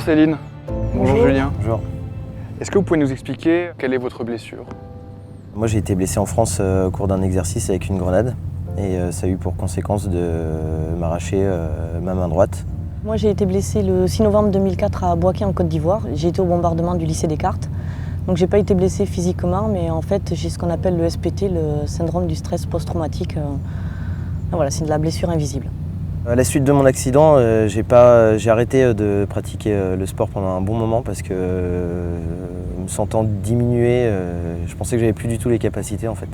Bonjour Céline. Bonjour Julien. Bonjour. Est-ce que vous pouvez nous expliquer quelle est votre blessure? Moi j'ai été blessé en France au cours d'un exercice avec une grenade et ça a eu pour conséquence de m'arracher ma main droite. Moi j'ai été blessé le 6 novembre 2004 à Boaké en Côte d'Ivoire. J'ai été au bombardement du lycée Descartes. Donc j'ai pas été blessé physiquement, mais en fait j'ai ce qu'on appelle le SPT, le syndrome du stress post-traumatique. Voilà, c'est de la blessure invisible. À la suite de mon accident, j'ai arrêté de pratiquer le sport pendant un bon moment parce que me sentant diminué, je pensais que j'avais plus du tout les capacités en fait.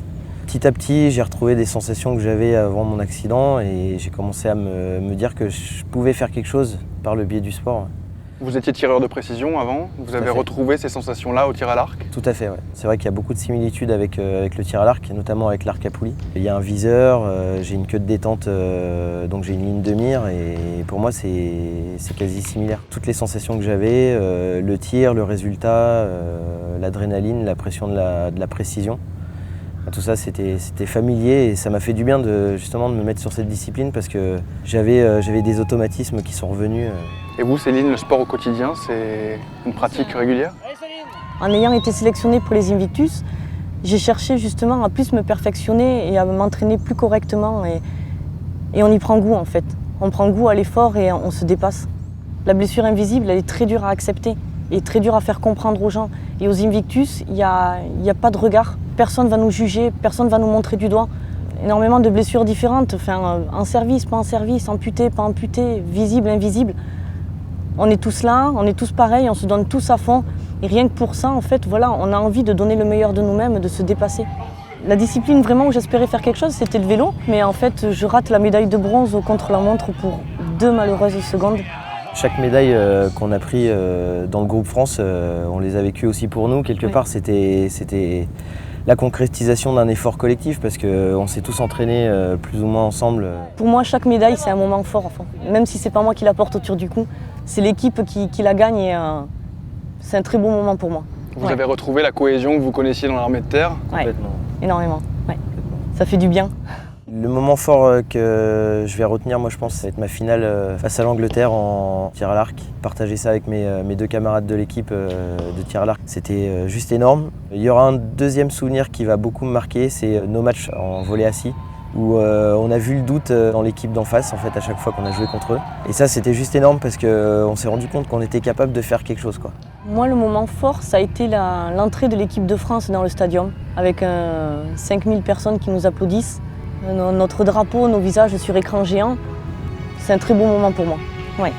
Petit à petit, j'ai retrouvé des sensations que j'avais avant mon accident et j'ai commencé à me dire que je pouvais faire quelque chose par le biais du sport. Vous étiez tireur de précision avant, vous avez retrouvé ces sensations-là au tir à l'arc? Tout à fait, ouais. C'est vrai qu'il y a beaucoup de similitudes avec le tir à l'arc, notamment avec l'arc à poulie. Il y a un viseur, j'ai une queue de détente, donc j'ai une ligne de mire et pour moi c'est quasi similaire. Toutes les sensations que j'avais, le tir, le résultat, l'adrénaline, la pression de la précision, tout ça c'était familier et ça m'a fait du bien justement de me mettre sur cette discipline parce que j'avais des automatismes qui sont revenus. Et vous Céline, le sport au quotidien, c'est une pratique régulière? En ayant été sélectionnée pour les Invictus, j'ai cherché justement à plus me perfectionner et à m'entraîner plus correctement et on y prend goût en fait. On prend goût à l'effort et on se dépasse. La blessure invisible, elle est très dure à accepter et très dure à faire comprendre aux gens. Et aux Invictus, il n'y a pas de regard. Personne ne va nous juger, personne ne va nous montrer du doigt. Énormément de blessures différentes, enfin, en service, pas en service, amputé, pas amputé, visible, invisible. On est tous là, on est tous pareils, on se donne tous à fond. Et rien que pour ça, en fait, voilà, on a envie de donner le meilleur de nous-mêmes, de se dépasser. La discipline vraiment où j'espérais faire quelque chose, c'était le vélo. Mais en fait, je rate la médaille de bronze au contre-la-montre pour 2 malheureuses secondes. Chaque médaille qu'on a pris dans le groupe France, on les a vécues aussi pour nous. Quelque part, c'était la concrétisation d'un effort collectif parce qu'on s'est tous entraînés plus ou moins ensemble. Pour moi, chaque médaille, c'est un moment fort. Enfin. Même si c'est pas moi qui la porte autour du cou, c'est l'équipe qui la gagne et c'est un très beau moment pour moi. Vous avez retrouvé la cohésion que vous connaissiez dans l'armée de terre? Complètement. Énormément. Ouais. Ça fait du bien. Le moment fort que je vais retenir, moi je pense, ça va être ma finale face à l'Angleterre en tir à l'arc. Partager ça avec mes 2 camarades de l'équipe de tir à l'arc, c'était juste énorme. Il y aura un deuxième souvenir qui va beaucoup me marquer, c'est nos matchs en volley assis, où on a vu le doute dans l'équipe d'en face en fait à chaque fois qu'on a joué contre eux. Et ça c'était juste énorme parce qu'on s'est rendu compte qu'on était capable de faire quelque chose, quoi. Moi le moment fort ça a été l'entrée de l'équipe de France dans le stadium avec 5000 personnes qui nous applaudissent. Notre drapeau, nos visages sur écran géant, c'est un très beau moment pour moi. Ouais.